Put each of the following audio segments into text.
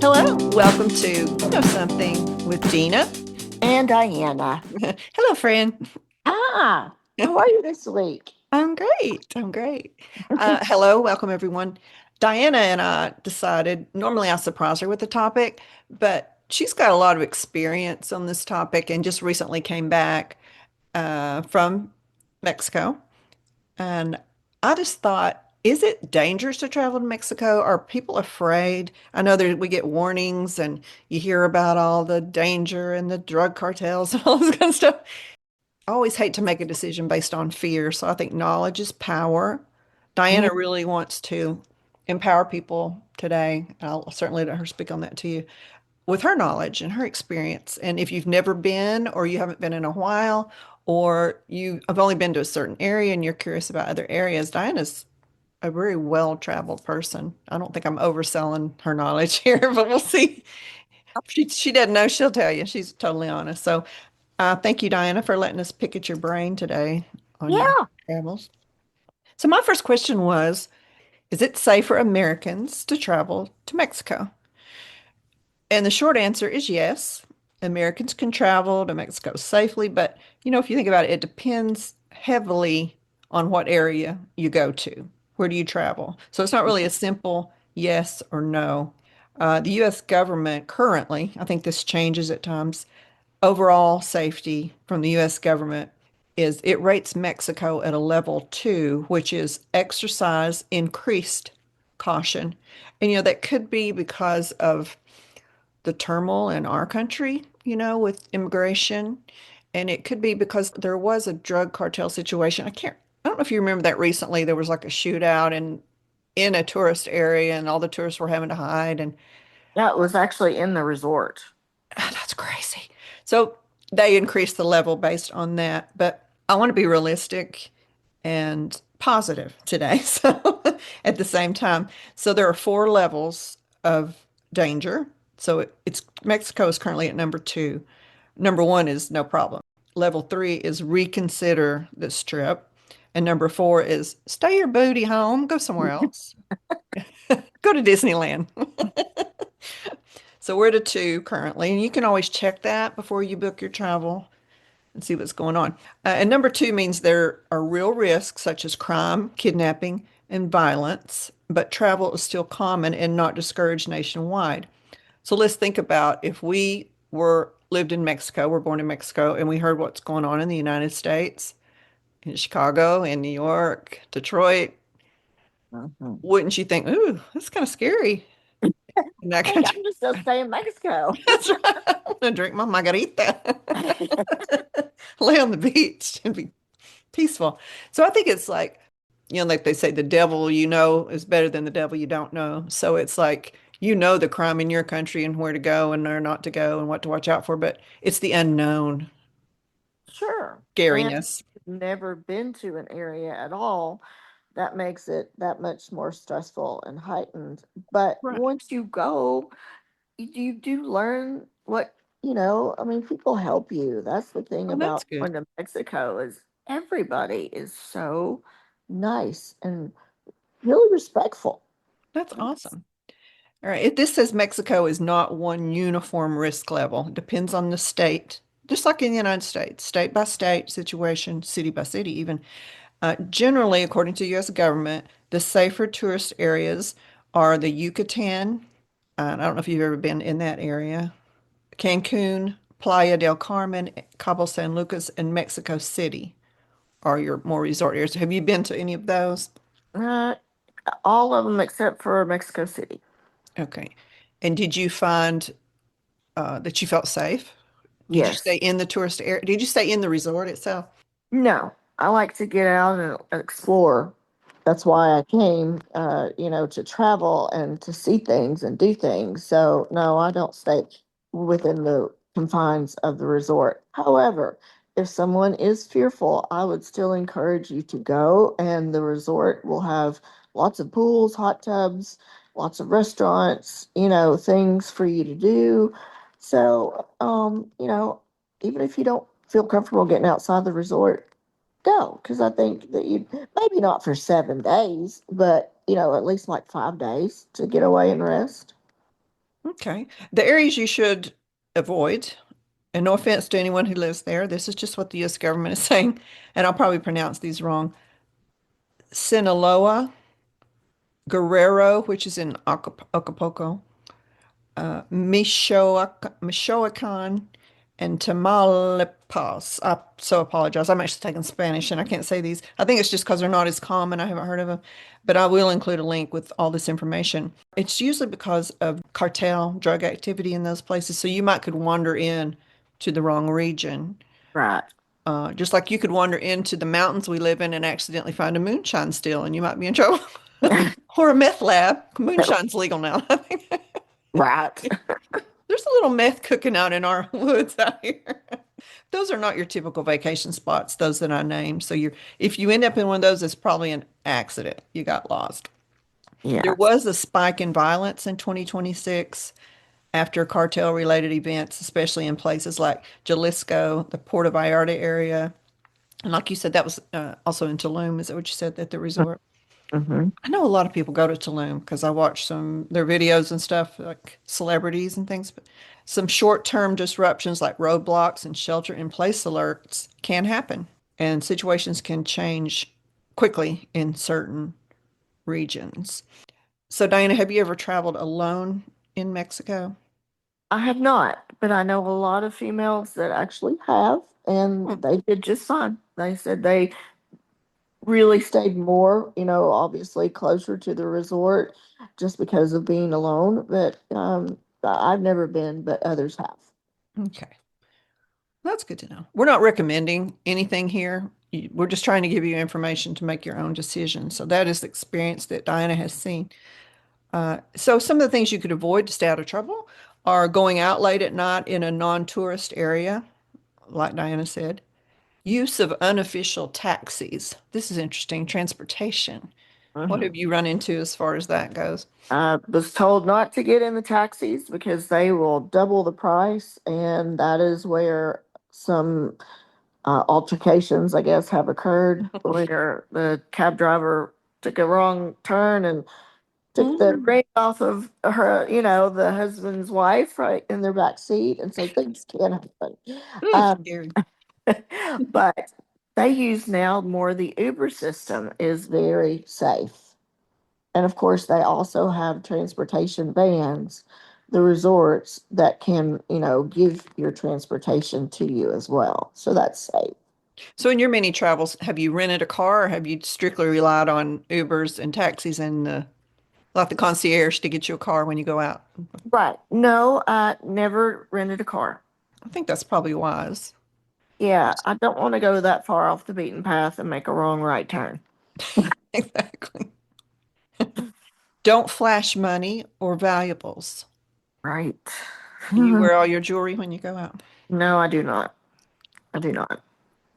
Hello, welcome to You Know Something with Dena. And DiAnna. Hello, friend. How are you this week? I'm great. I'm great. Hello, welcome everyone. Diana and I decided, normally I surprise her with the topic, but she's got a lot of experience on this topic and just recently came back from Mexico. And I just thought, is it dangerous to travel to Mexico? Are people afraid? I know that we get warnings and you hear about all the danger and the drug cartels and all this kind of stuff. I always hate to make a decision based on fear. So I think knowledge is power. Mm. Diana really wants to empower people today. I'll certainly let her speak on that to you with her knowledge and her experience. And if you've never been, or you haven't been in a while, or you have only been to a certain area and you're curious about other areas, Diana's a very well-traveled person. I don't think I'm overselling her knowledge here, but we'll see. She doesn't know, she'll tell you. She's totally honest. So thank you, Diana, for letting us pick at your brain today on your Yeah. travels. So my first question was, is it safe for Americans to travel to Mexico? And the short answer is yes. Americans can travel to Mexico safely, but if you think about it, it depends heavily on what area you go to. Where do you travel? So it's not really a simple yes or no. The U.S. government currently, I think this changes at times, overall safety from the U.S. government is it rates Mexico at a level 2, which is exercise increased caution. And that could be because of the turmoil in our country, with immigration. And it could be because there was a drug cartel situation. I don't know if you remember that recently. There was like a shootout in a tourist area and all the tourists were having to hide. And Yeah, it was actually in the resort. that's crazy. So they increased the level based on that. But I want to be realistic and positive today. So at the same time, so there are 4 levels of danger. So it's Mexico is currently at number 2. Number 1 is no problem. Level 3 is reconsider this trip. And number 4 is stay your booty home, go somewhere else. Go to Disneyland. So we're at a 2 currently, and you can always check that before you book your travel and see what's going on. And number 2 means there are real risks such as crime, kidnapping, and violence, but travel is still common and not discouraged nationwide. So let's think about if we were lived in Mexico, we're born in Mexico, and we heard what's going on in the United States, in Chicago, in New York, Detroit. Mhm. Wouldn't you think, ooh, that's kind of scary in that I think country? I'm just gonna stay in Mexico. That's right. I'm gonna drink my margarita, lay on the beach, and be peaceful. So I think it's like, like they say, the devil you know is better than the devil you don't know. So it's like, the crime in your country and where to go and where not to go and what to watch out for, but it's the unknown Sure. And scariness. if you've never been to an area at all, that makes it that much more stressful and heightened. But Right. once you go, you do learn I mean, people help you. That's the thing Oh, that's about good. going to Mexico is everybody is so nice and really respectful. That's awesome. All right. This says Mexico is not one uniform risk level. It depends on the state, just like in the United States, state by state situation, city by city, even. Generally, according to the U.S. government, the safer tourist areas are the Yucatan. I don't know if you've ever been in that area. Cancun, Playa del Carmen, Cabo San Lucas, and Mexico City are your more resort areas. Have you been to any of those? Uh, all of them except for Mexico City. Okay. And did you find that you felt safe? Did you stay Yes. in the tourist area? Did you stay in the resort itself? No, I like to get out and explore. That's why I came, to travel and to see things and do things. So, no, I don't stay within the confines of the resort. However, if someone is fearful, I would still encourage you to go, and the resort will have lots of pools, hot tubs, lots of restaurants, things for you to do. So, even if you don't feel comfortable getting outside the resort, go, because I think that you maybe not for 7 days, but at least like 5 days to get away and rest. Okay. The areas you should avoid, and no offense to anyone who lives there, this is just what the U.S. government is saying, and I'll probably pronounce these wrong. Sinaloa, Guerrero, which is in Acapulco, Michoacan, and Tamaulipas. I so apologize. I'm actually taking Spanish and I can't say these. I think it's just because they're not as common. I haven't heard of them, but I will include a link with all this information. It's usually because of cartel drug activity in those places. So you might could wander in to the wrong region. Right. Just like you could wander into the mountains we live in and accidentally find a moonshine still, and you might be in trouble. Or a meth lab. Moonshine's legal now. I think. Right. There's a little meth cooking out in our woods out here. Those are not your typical vacation spots, those that I named. So if you end up in one of those, it's probably an accident. You got lost. There Yes. was a spike in violence in 2026 after cartel related events, especially in places like Jalisco, the Puerto Vallarta area. And like you said, that was also in Tulum. Is that what you said at the resort? Hmm. I know a lot of people go to Tulum because I watch some their videos and stuff, like celebrities and things. But some short-term disruptions like roadblocks and shelter-in-place alerts can happen, and situations can change quickly in certain regions. So, Diana, have you ever traveled alone in Mexico? I have not, but I know a lot of females that actually have, and Hmm. they did just fine. They said they really stayed more, obviously closer to the resort just because of being alone. But I've never been, but others have. Okay, that's good to know. We're not recommending anything here. We're just trying to give you information to make your own decision. So that is the experience that Diana has seen. So some of the things you could avoid to stay out of trouble are going out late at night in a non-tourist area, like Diana said. Use of unofficial taxis. This is interesting. Transportation. What Hmm. have you run into as far as that goes? I was told not to get in the taxis because they will double the price, and that is where some altercations, I guess, have occurred where the cab driver took a wrong turn and took the Mm. ring off of her, the husband's wife right in their back seat. And so things can happen. Ugh, Um, scary. but they use now more the Uber system is very safe. And of course, they also have transportation vans, the resorts that can, give your transportation to you as well. So that's safe. So in your many travels, have you rented a car or have you strictly relied on Ubers and taxis and like the concierge to get you a car when you go out? Right. No, I never rented a car. I think that's probably wise. Yeah, I don't want to go that far off the beaten path and make a wrong right turn. Exactly. Don't flash money or valuables. Right. Do you wear all your jewelry when you go out? No, I do not. I do not.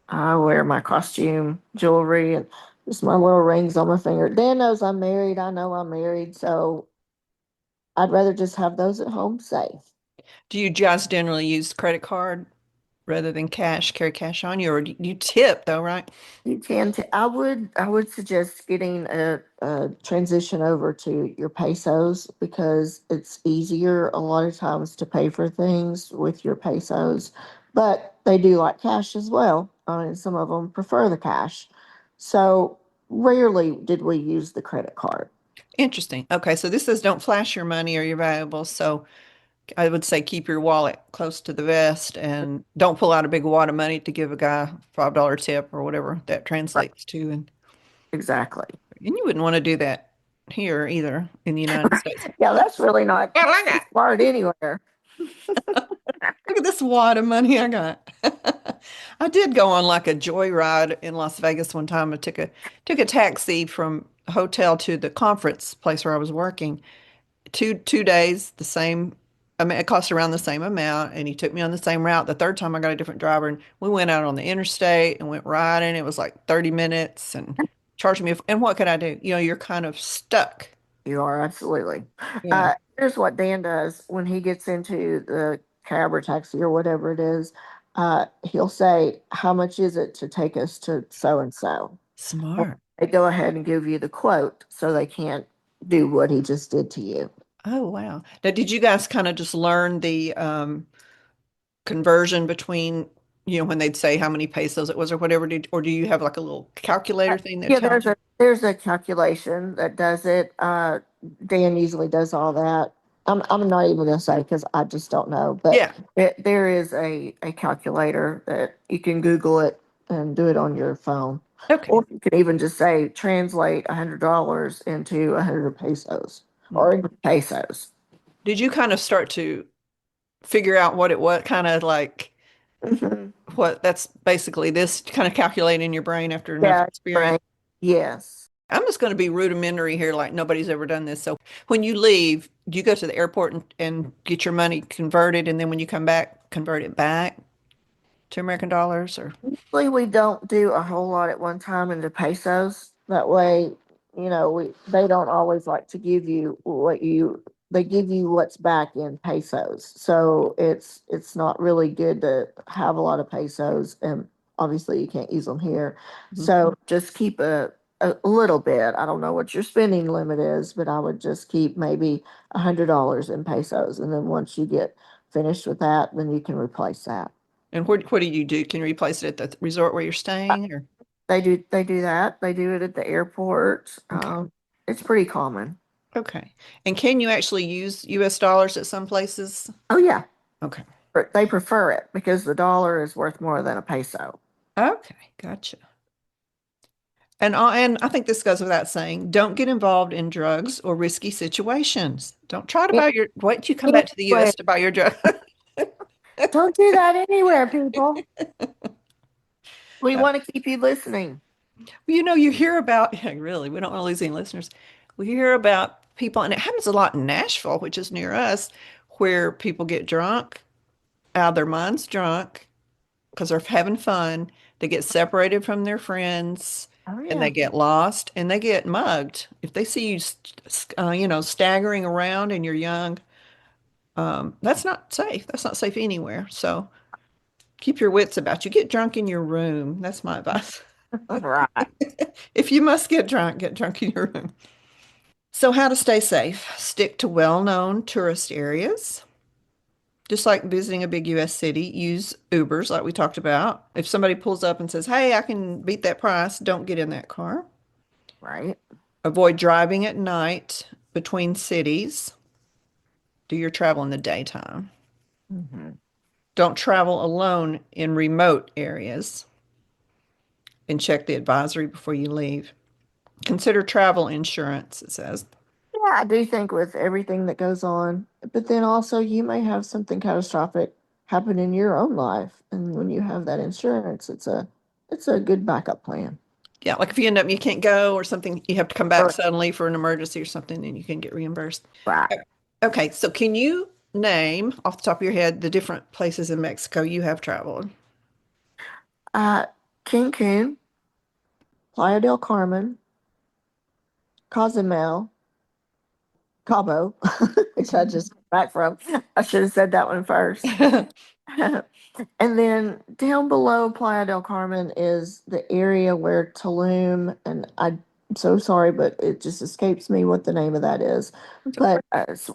I wear my costume jewelry and just my little rings on my finger. Dan knows I'm married. I know I'm married, so I'd rather just have those at home safe. Do you just generally use credit card rather than cash, carry cash on you, or do you tip though, right? You can. I would suggest getting a transition over to your pesos because it's easier a lot of times to pay for things with your pesos, but they do like cash as well. I mean, some of them prefer the cash. So rarely did we use the credit card. Interesting. Okay, so this says don't flash your money or your valuables. So I would say keep your wallet close to the vest and don't pull out a big wad of money to give a guy a $5 tip or whatever that Right. translates to. Exactly. And you wouldn't want to do that here either in the United States. Yeah, that's really not Well, I got. smart anywhere. Look at this wad of money I got. I did go on like a joyride in Las Vegas one time. I took a taxi from hotel to the conference place where I was working. Two days, the same. I mean, it cost around the same amount, and he took me on the same route. The third time I got a different driver, and we went out on the interstate and went riding. It was like 30 minutes and charged me. And what could I do? You're kind of stuck. You are absolutely. Yeah. Here's what Dan does when he gets into the cab or taxi or whatever it is. He'll say, "How much is it to take us to so and so?" Smart. They go ahead and give you the quote so they can't do what he just did to you. Oh, wow. Now, did you guys kind of just learn the conversion between, when they'd say how many pesos it was or whatever, or do you have like a little calculator thing that Yeah, tells you? there's a calculation that does it. Dan usually does all that. I'm not even gonna say because I just don't know, but Yeah. there is a calculator that you can Google it and do it on your phone, Okay. or you can even just say translate $100 into 100 pesos or Okay. into pesos. Did you kind of start to figure out what it was, kind of like Mhm. what that's basically this kind of calculate in your brain after enough Yeah, experience? right. Yes. I'm just going to be rudimentary here, like nobody's ever done this. So when you leave, do you go to the airport and get your money converted, and then when you come back, convert it back to American dollars, or Usually we don't do a whole lot at one time into pesos. That way, we they don't always like to give you what you they give you what's back in pesos. So it's not really good to have a lot of pesos and obviously you can't use them here. Mhm. So just keep a little bit. I don't know what your spending limit is, but I would just keep maybe $100 in pesos. And then once you get finished with that, then you can replace that. And what do you do? Can you replace it at the resort where you're staying, or They do that. They do it at the airport. okay, It's pretty common. okay. And can you actually use U.S. dollars at some places? Oh yeah, Okay, but they prefer it because the dollar is worth more than a peso. okay, gotcha. And I think this goes without saying, don't get involved in drugs or risky situations. Don't try to A- buy wait till you come back to the Anyway, US to buy your drug. don't do that anywhere, people. We want to keep you listening. You hear about, yeah, really, we don't want to lose any listeners. We hear about people, and it happens a lot in Nashville, which is near us, where people get drunk, out of their minds drunk, because they're having fun. They get separated from their friends Oh and yeah. they get lost and they get mugged. If they see you, staggering around and you're young, that's not safe. That's not safe anywhere. So keep your wits about you. Get drunk in your room. That's my advice. Right. If you must get drunk in your room. So, how to stay safe? Stick to well-known tourist areas. Just like visiting a big US city, use Ubers like we talked about. If somebody pulls up and says, "Hey, I can beat that price," don't get in that car. Right. Avoid driving at night between cities. Do your travel in the daytime. Hmm. Don't travel alone in remote areas and check the advisory before you leave. Consider travel insurance, it says. Yeah, I do think with everything that goes on, but then also you may have something catastrophic happen in your own life, and when you have that insurance, it's a good backup plan. Yeah, like if you end up you can't go or something, you have to come back Right. suddenly for an emergency or something, then you can get reimbursed. Right. Okay, so can you name off the top of your head the different places in Mexico you have traveled? Uh, Cancun, Playa del Carmen, Cozumel, Cabo, which I just got back from. I should have said that one first. And then down below Playa del Carmen is the area where Tulum, and I'm so sorry, but it just escapes me what the name of that is. But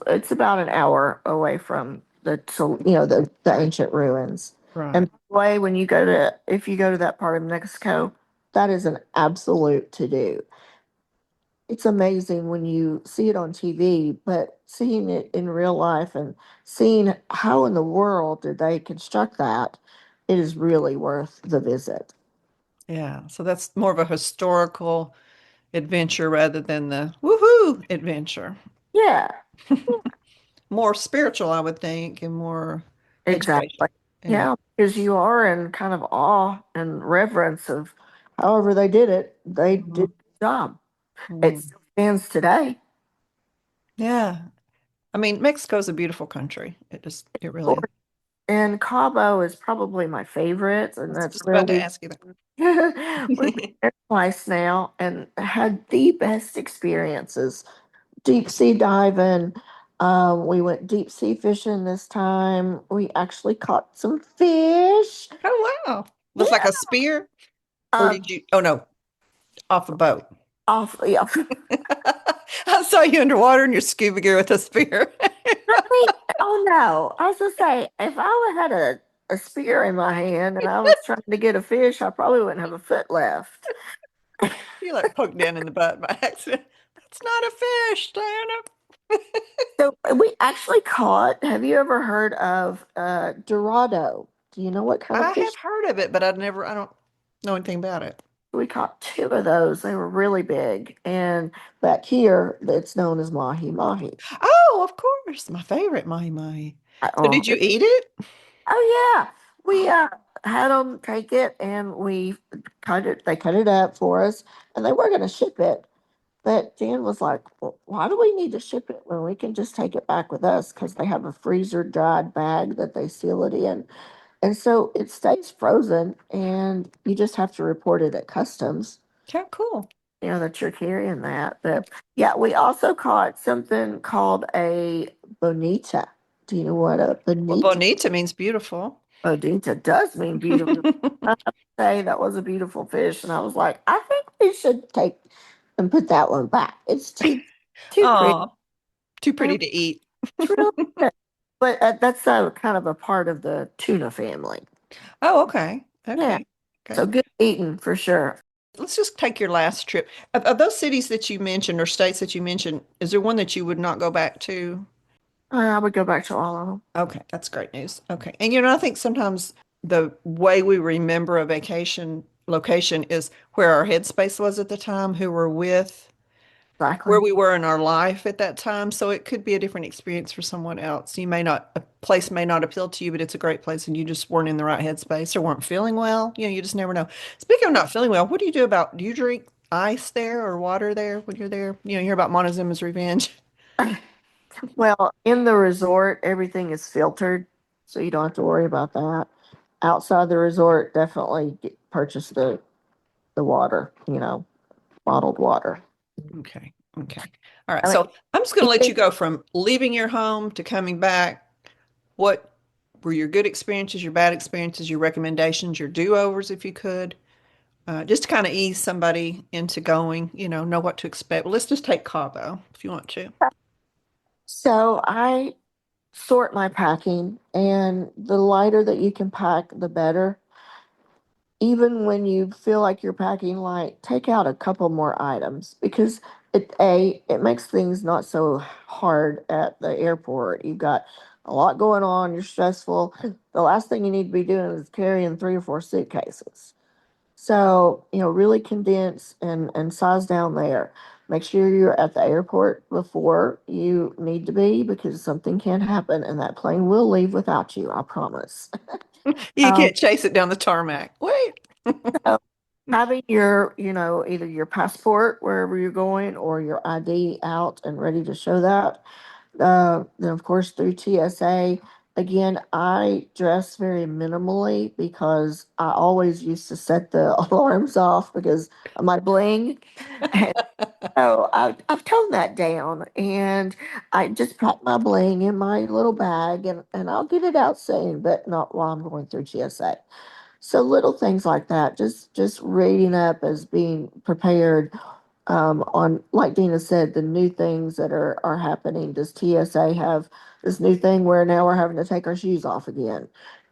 it's about an hour away from the ancient ruins. Right. And by the way, if you go to that part of Mexico, that is an absolute to do. It's amazing when you see it on TV, but seeing it in real life and seeing how in the world did they construct that, it is really worth the visit. Yeah, so that's more of a historical adventure rather than the woohoo adventure. Yeah, More spiritual, I would think, and more exactly. educational. Yeah. Yeah, because you are in kind of awe and reverence of however they did it. They did Mhm. a good job. It Mhm. still stands today. Yeah. I mean, Mexico's a beautiful country. It really is. And Cabo is probably my favorite, I and was that's just where about to we ask you we've been that. there twice now and had the best experiences. Deep sea diving. We went deep sea fishing this time. We actually caught some fish. Oh, wow. Was like Yeah. a spear? Or Uh, did you? Oh, no, off a boat. off, yeah. I saw you underwater in your scuba gear with a spear. Right? Oh no. I was gonna say, if I would had a spear in my hand and I was trying to get a fish, I probably wouldn't have a foot left. You like poked Dan in the butt by accident. That's not a fish, Diana. So we actually caught, have you ever heard of Dorado? Do you know what kind of I fish? have heard of it, but I don't know anything about it. We caught two of those. They were really big. And back here, it's known as mahi mahi. Oh, of course. My favorite mahi mahi. So Oh, did you eat it? oh yeah. We had them take it and we cut it. They cut it up for us, and they were going to ship it. But Dan was like, well, "Why do we need to ship it when we can just take it back with us? Because they have a freezer dried bag that they seal it in, and so it stays frozen, and you just have to report it at customs." How cool. That you're carrying that. But yeah, we also caught something called a bonita. Do you know what a Well, bonita? bonita means beautiful. Bonita does mean beautiful. I have to say that was a beautiful fish, and I was like, I think we should take and put that one back. It's too pretty. Oh, too And pretty to eat. it's really good. But that's kind of a part of the tuna family. Oh, okay. Yeah, Okay. so Okay. good eating for sure. Let's just take your last trip. Of those cities that you mentioned or states that you mentioned, is there one that you would not go back to? I would go back to all of them. Okay, that's great news. Okay. And I think sometimes the way we remember a vacation location is where our headspace was at the time, who we're with, where Exactly. we were in our life at that time. So it could be a different experience for someone else. A place may not appeal to you, but it's a great place and you just weren't in the right headspace or weren't feeling well. You just never know. Speaking of not feeling well, what do you do do you drink ice there or water there when you're there? You hear about Montezuma's Revenge. Well, in the resort, everything is filtered, so you don't have to worry about that. Outside the resort, definitely purchase the water, bottled water. Okay. Okay. All right. I mean, So I'm just going to let you anything go from leaving your home to coming back. What were your good experiences, your bad experiences, your recommendations, your do-overs, if you could? Just to kind of ease somebody into going, know what to expect. Well, let's just take Cabo if you want to. so I sort my packing, and the lighter that you can pack, the better. Even when you feel like you're packing light, take out a couple more items because it makes things not so hard at the airport. You've got a lot going on, you're stressful. The last thing you need to be doing is carrying 3 or 4 suitcases. So, really condense and size down there. Make sure you're at the airport before you need to be because something can happen and that plane will leave without you, I promise. You Um, can't chase it down the tarmac. Wait. so having your, either your passport wherever you're going or your ID out and ready to show that. Then of course through TSA. Again, I dress very minimally because I always used to set the alarms off because of my bling. And so I've toned that down and I just pack my bling in my little bag and I'll get it out soon, but not while I'm going through TSA. So little things like that, just reading up as being prepared on, like Dina said, the new things that are happening. Does TSA have this new thing where now we're having to take our shoes off again?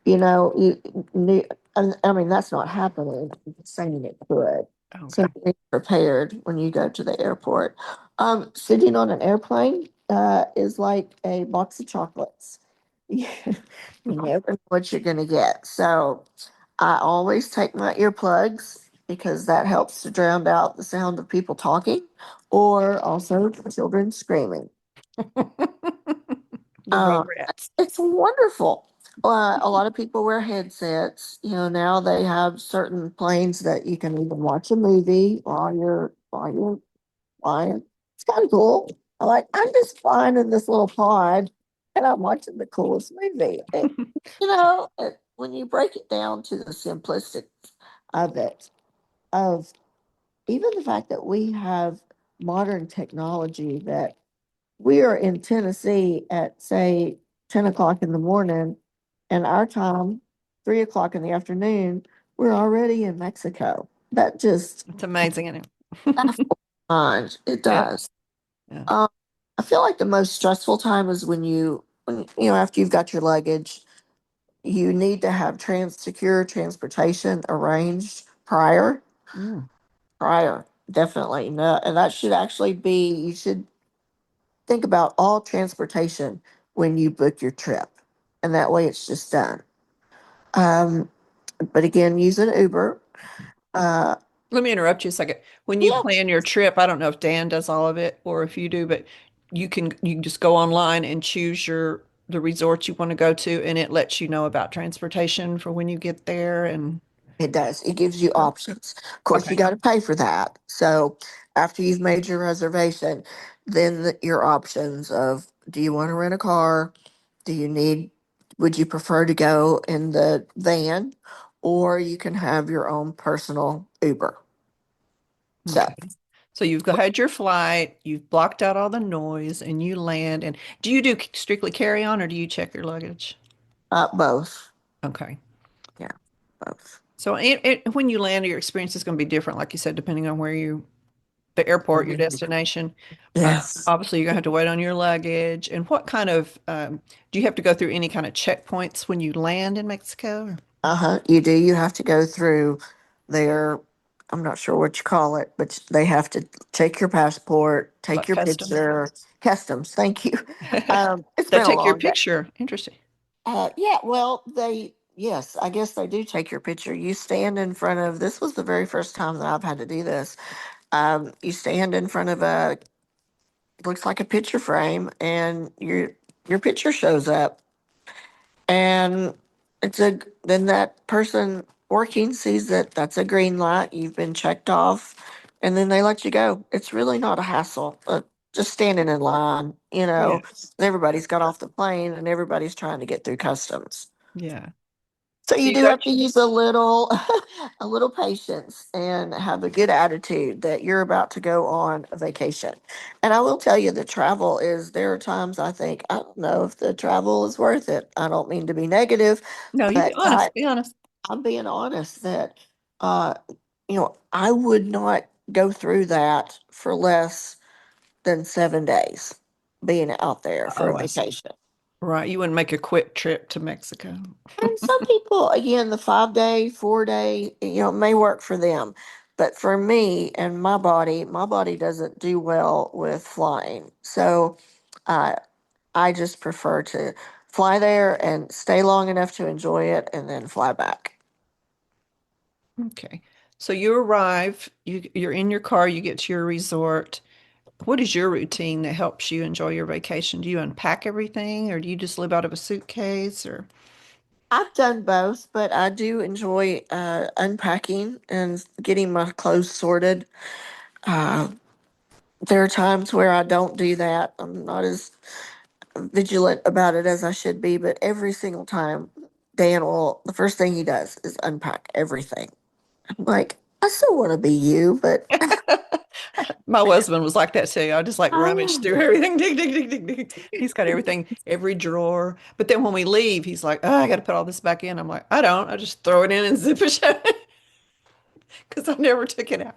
New, I mean, that's not happening. I'm just saying it could. So Okay. be prepared when you go to the airport. Sitting on an airplane is like a box of chocolates. You never know what you're gonna get. So I always take my earplugs because that helps to drown out the sound of people talking or also children screaming. The Uh, Rugrats. it's wonderful. A lot of people wear headsets. Now they have certain planes that you can even watch a movie while you're flying. It's kind of cool. I'm just flying in this little pod and I'm watching the coolest movie. When you break it down to the simplistic of it, of even the fact that we have modern technology that we are in Tennessee at, say, 10 o'clock in the morning, and our time, 3 o'clock in the afternoon, we're already in Mexico. That just It's amazing, isn't it? baffles my mind. It Yep. does. Yeah. Um, I feel like the most stressful time is when after you've got your luggage, you need to have secure transportation arranged Mm, prior, definitely. No, and that should actually be, you should think about all transportation when you book your trip. And that way it's just done. Um, but again, use an Uber. Uh, let me interrupt you a second. When you yeah, plan your trip, I don't know if Dan does all of it or if you do, but you can just go online and choose the resorts you want to go to, and it lets you know about transportation for when you get there. And it does. It gives you options. Of course, you okay, got to pay for that. So after you've made your reservation, then your options of do you want to rent a car? Do you need, would you prefer to go in the van? Or you can have your own personal Uber. So okay. So you've had your flight, you've blocked out all the noise, and you land. And do you do strictly carry on, or do you check your luggage? both. Okay. Yeah, both. So when you land, your experience is going to be different, like you said, depending on the airport, your destination. Yes. Obviously, you're going to have to wait on your luggage. And what kind of, do you have to go through any kind of checkpoints when you land in Mexico? Or Uh-huh. You do. You have to go through their, I'm not sure what you call it, but they have to take your passport, take like your customs? picture, customs. Thank you. It's They been a take your long day. picture. Interesting. Yeah, well, yes, I guess they do take your picture. You stand in front of, this was the very first time that I've had to do this. You stand in front of looks like a picture frame, and your picture shows up. And then that person working sees that that's a green light, you've been checked off, and then they let you go. It's really not a hassle. Just standing in line, Yeah. everybody's got off the plane and everybody's trying to get through customs. Yeah. So So you you do got, have to use a little a little patience and have a good attitude that you're about to go on a vacation. And I will tell you the travel is there are times I think I don't know if the travel is worth it. I don't mean to be negative, no, you be but honest. Be honest. I'm being honest that uh I would not go through that for less than 7 days being out there for a Oh, I see. vacation. Right. You wouldn't make a quick trip to Mexico. And some people, again, the 5 day, 4 day, may work for them. But for me and my body doesn't do well with flying. So uh, I just prefer to fly there and stay long enough to enjoy it and then fly back. Okay. So you arrive, you're in your car, you get to your resort. What is your routine that helps you enjoy your vacation? Do you unpack everything or do you just live out of a suitcase or I've done both, but I do enjoy unpacking and getting my clothes sorted. Uh, there are times where I don't do that. I'm not as vigilant about it as I should be, but every single time, the first thing he does is unpack everything. I'm like, I still want to be you, but my husband was like that too. I just like rummage I, through everything. Dig, dig, dig, dig, dig. He's got everything, every drawer. But then when we leave, he's like, oh, I got to put all this back in. I'm like, I don't. I just throw it in and zip it shut because I never took it out.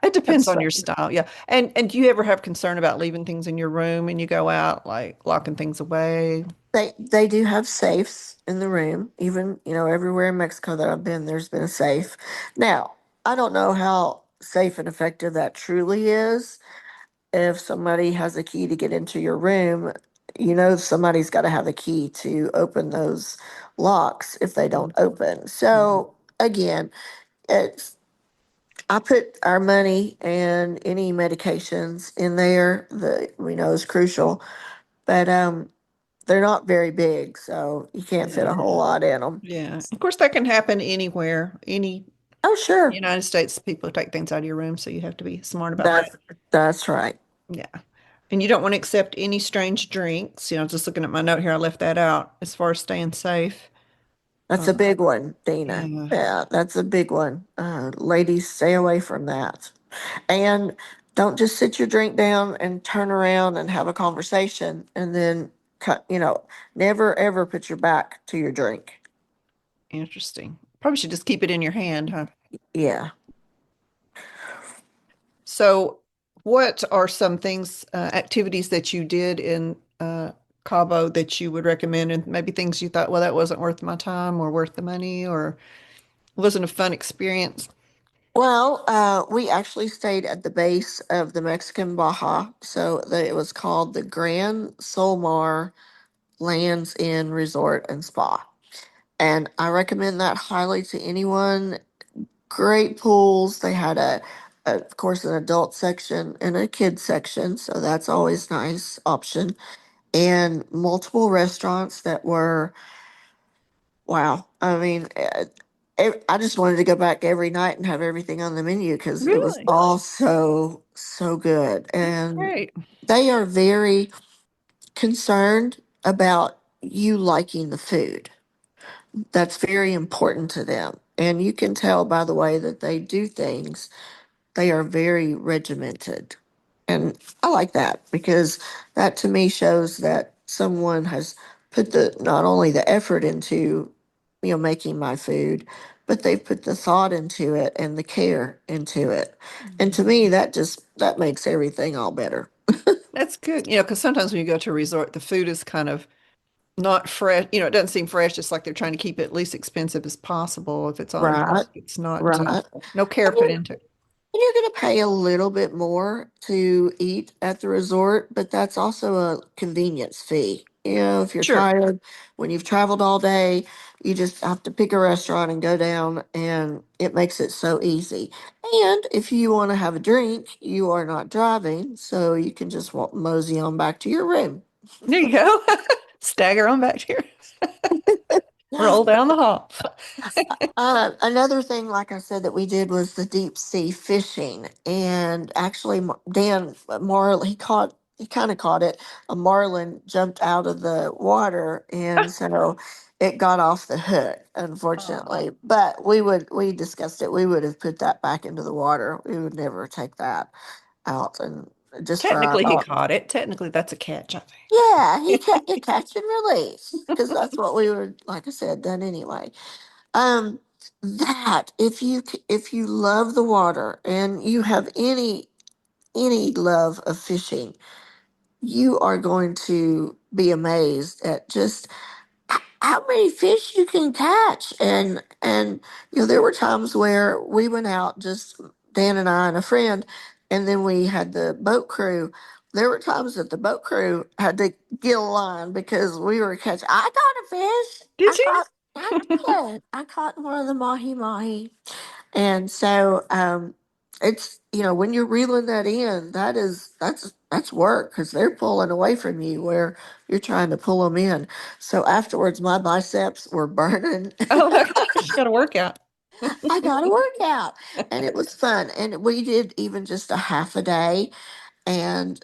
It depends that's on your right. style. Yeah. And do you ever have concern about leaving things in your room and you go out, like locking things away? They do have safes in the room. Even, everywhere in Mexico that I've been, there's been a safe. Now, I don't know how safe and effective that truly is. If somebody has a key to get into your room, somebody's got to have a key to open those locks if they don't open. Mhm. So again, it's I put our money and any medications in there that we know is crucial, but they're not very big, so you can't fit Yeah. a whole lot in them. Yeah. Of course, that can happen anywhere. Any Oh, sure, United States, people take things out of your room, so you have to be smart about that. that's that's right. Yeah. And you don't want to accept any strange drinks. Just looking at my note here, I left that out as far as staying safe. That's Uh, a big one, Dina. yeah. Yeah, that's a big one. Ladies, stay away from that. And don't just sit your drink down and turn around and have a conversation and then never ever put your back to your drink. Interesting. Probably should just keep it in your hand, huh? Yeah. So What are some things, activities that you did in Cabo that you would recommend, and maybe things you thought, well, that wasn't worth my time or worth the money or wasn't a fun experience? Well, we actually stayed at the base of the Mexican Baja, so it was called the Grand Solmar Lands End Resort and Spa. And I recommend that highly to anyone. Great pools. They had of course, an adult section and a kids section, so that's always nice option. And multiple restaurants that were wow. I mean, I just wanted to go back every night and have everything on the menu because it was Really? all so good. That's And great. they are very concerned about you liking the food. That's very important to them. And you can tell by the way that they do things, they are very regimented. And I like that because that to me shows that someone has put the not only the effort into, making my food, but they've put the thought into it and the care into it. And to me, that makes everything all better. That's good. Because sometimes when you go to a resort, the food is kind of not fresh. It doesn't seem fresh, just like they're trying to keep it least expensive as possible. If it's on, Right, it's not, right. no care put into it. And you're going to pay a little bit more to eat at the resort, but that's also a convenience fee. If you're Sure. tired, when you've traveled all day, you just have to pick a restaurant and go down, and it makes it so easy. And if you want to have a drink, you are not driving, so you can just walk mosey on back to your room. There you go. Stagger on back here. Roll down the hall. Another thing, like I said, that we did was the deep sea fishing, and actually, Dan Marlin he kind of caught it. A marlin jumped out of the water, and so it got off the hook, Oh. unfortunately. But we discussed it. We would have put that back into the water. We would never take that out, and just for our Technically, he thought. caught it. Technically, that's a catch, I Yeah, he think. catch and release because that's what we would, like I said, done anyway. Um, that if you love the water and you have any love of fishing, you are going to be amazed at just how many fish you can catch. And there were times where we went out, just Dan and I and a friend, and then we had the boat crew. There were times that the boat crew had to get a line because we were catching. I caught a fish. Did you? I did. I caught one of the mahi mahi. And so it's when you're reeling that in, that's work because they're pulling away from you where you're trying to pull them in. So afterwards, my biceps were burning. Oh my gosh, got a workout. I got a workout, and it was fun. And we did even just a half a day, and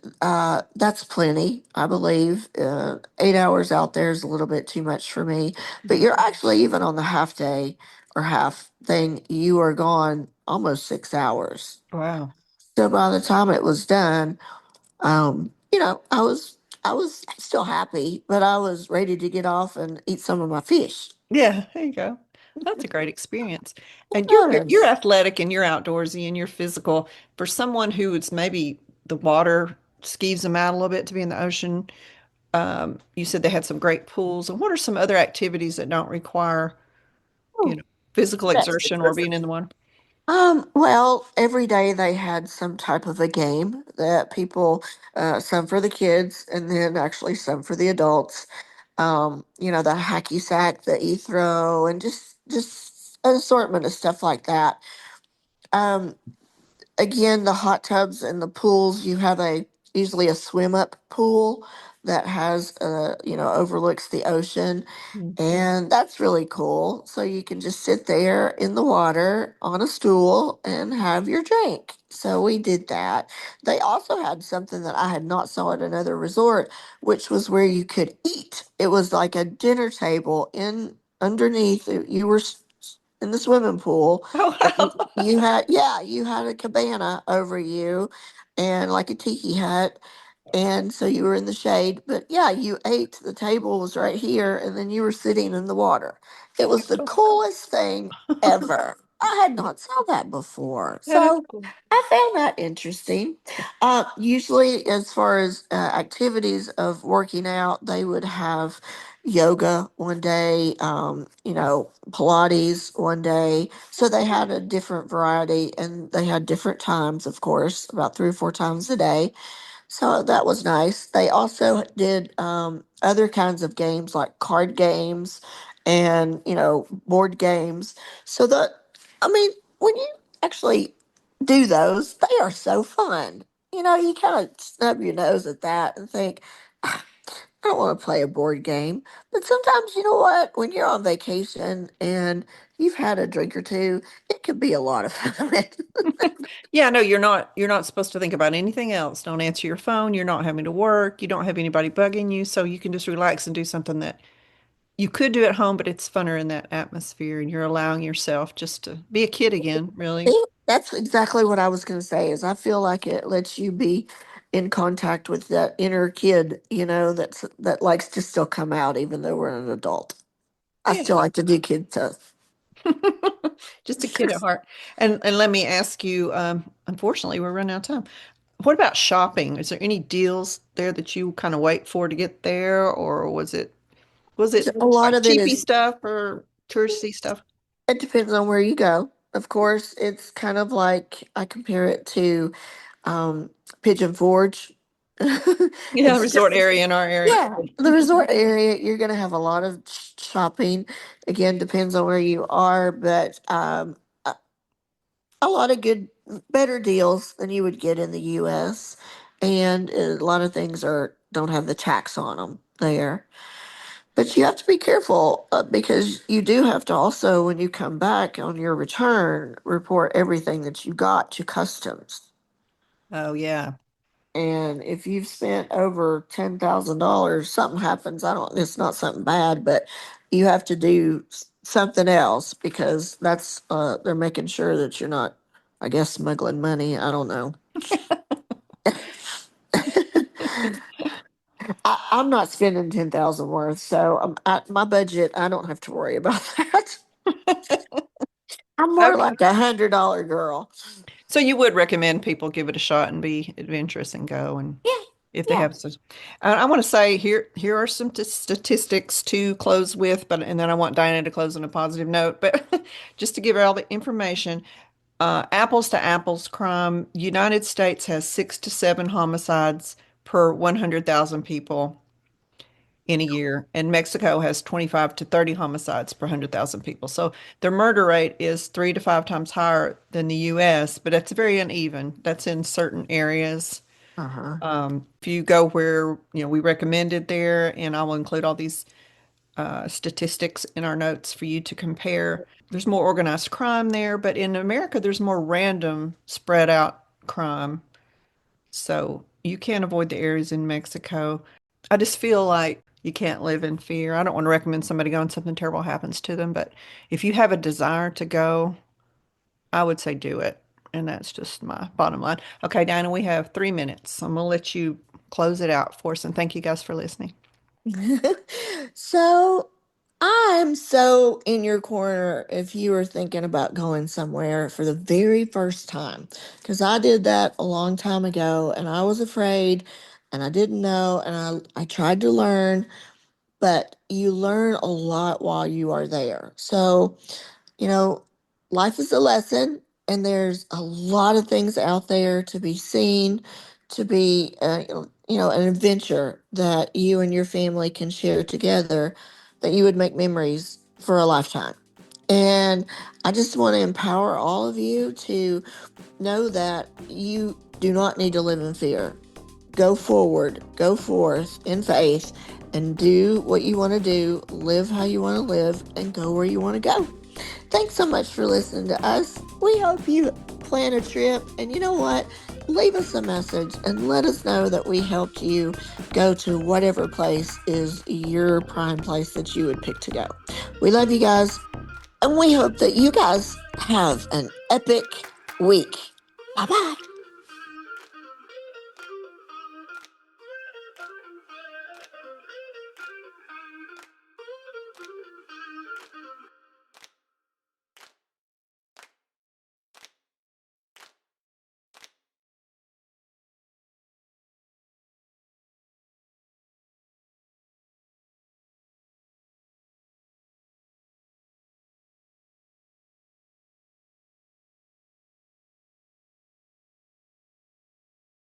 that's plenty, I believe. 8 hours out there is a little bit too much for me, but you're actually even on the half day or half thing, you are gone almost 6 hours. Wow. So by the time it was done, I was still happy, but I was ready to get off and eat some of my fish. Yeah, there you go. That's a great experience. And you're Yes. athletic and you're outdoorsy and you're physical. For someone who is maybe the water skeeves them out a little bit to be in the ocean, you said they had some great pools. And what are some other activities that don't require, you Oh, know, physical that's exertion or being in the water? well, every day they had some type of a game that people, some for the kids and then actually some for the adults. The hacky sack that you throw and just an assortment of stuff like that. Um, Again, the hot tubs and the pools, you have a usually a swim up pool that has overlooks the ocean, Mm. and that's really cool. So you can just sit there in the water on a stool and have your drink. So we did that. They also had something that I had not saw at another resort, which was where you could eat. It was like a dinner table in underneath. You were in the swimming pool, Oh, and wow. you had a cabana over you and like a tiki hut, and so you were in the shade, but yeah, you ate. The table was right here, and then you were sitting in the water. It was the coolest thing ever. I had not saw that before. That is So cool. I found that interesting. Usually, as far as activities of working out, they would have yoga one day, Pilates one day. So they had a different variety and they had different times, of course, about 3 or 4 times a day. So that was nice. They also did other kinds of games like card games and, board games. So I mean, when you actually do those, they are so fun. You kind of snub your nose at that and think, "Ah, I don't want to play a board game." But sometimes, you know what? When you're on vacation and you've had a drink or two, it could be a lot of fun. Yeah, no, you're not supposed to think about anything else. Don't answer your phone. You're not having to work. You don't have anybody bugging you, so you can just relax and do something that you could do at home, but it's funner in that atmosphere, and you're allowing yourself just to be a kid again, really. See, that's exactly what I was going to say is I feel like it lets you be in contact with that inner kid, that likes to still come out even though we're an adult. I Yeah. still like to do kid stuff. Just a kid at heart. And let me ask you, unfortunately, we're running out of time. What about shopping? Is there any deals there that you kind of wait for to get there, or was it A lot like of it cheapy is, stuff or touristy stuff? it depends on where you go. Of course, it's kind of like I compare it to um, Pigeon Forge. Yeah, It's resort just, area in our area. yeah, the resort area, you're going to have a lot of shopping. Again, depends on where you are, but a lot of good, better deals than you would get in the U.S. And a lot of things are don't have the tax on them there. But you have to be careful because you do have to also, when you come back on your return, report everything that you got to customs. Oh yeah. And if you've spent over $10,000, something happens. I don't. It's not something bad, but you have to do something else because that's they're making sure that you're not, I guess, smuggling money. I don't know. I'm not spending 10,000 worth, so my budget. I don't have to worry about that. I'm more Okay. like $100 girl. So you would recommend people give it a shot and be adventurous and go and Yeah, if they yeah. have such. I want to say here are some statistics to close with, but and then I want Diana to close on a positive note. But just to give her all the information, apples to apples crime, United States has 6 to 7 homicides per 100,000 people in a year, and Mexico has 25 to 30 homicides per 100,000 people. So their murder rate is 3 to 5 times higher than the U.S., but it's very uneven. That's in certain areas. Uh-huh. If you go where, we recommended there, and I will include all these statistics in our notes for you to compare. There's more organized crime there, but in America, there's more random spread out crime. So you can't avoid the areas in Mexico. I just feel like you can't live in fear. I don't want to recommend somebody going something terrible happens to them, but if you have a desire to go, I would say do it. And that's just my bottom line. Okay, Dinah, we have 3 minutes. I'm gonna let you close it out for us, and thank you guys for listening. So I'm so in your corner if you are thinking about going somewhere for the very first time. Because I did that a long time ago and I was afraid and I didn't know and I tried to learn, but you learn a lot while you are there. So you know, life is a lesson, and there's a lot of things out there to be seen, to be, an adventure that you and your family can share together that you would make memories for a lifetime. And I just want to empower all of you to know that you do not need to live in fear. Go forward, go forth in faith, and do what you want to do, live how you want to live, and go where you want to go. Thanks so much for listening to us. We hope you plan a trip. And you know what? Leave us a message and let us know that we helped you go to whatever place is your prime place that you would pick to go. We love you guys. And we hope that you guys have an epic week. Bye bye.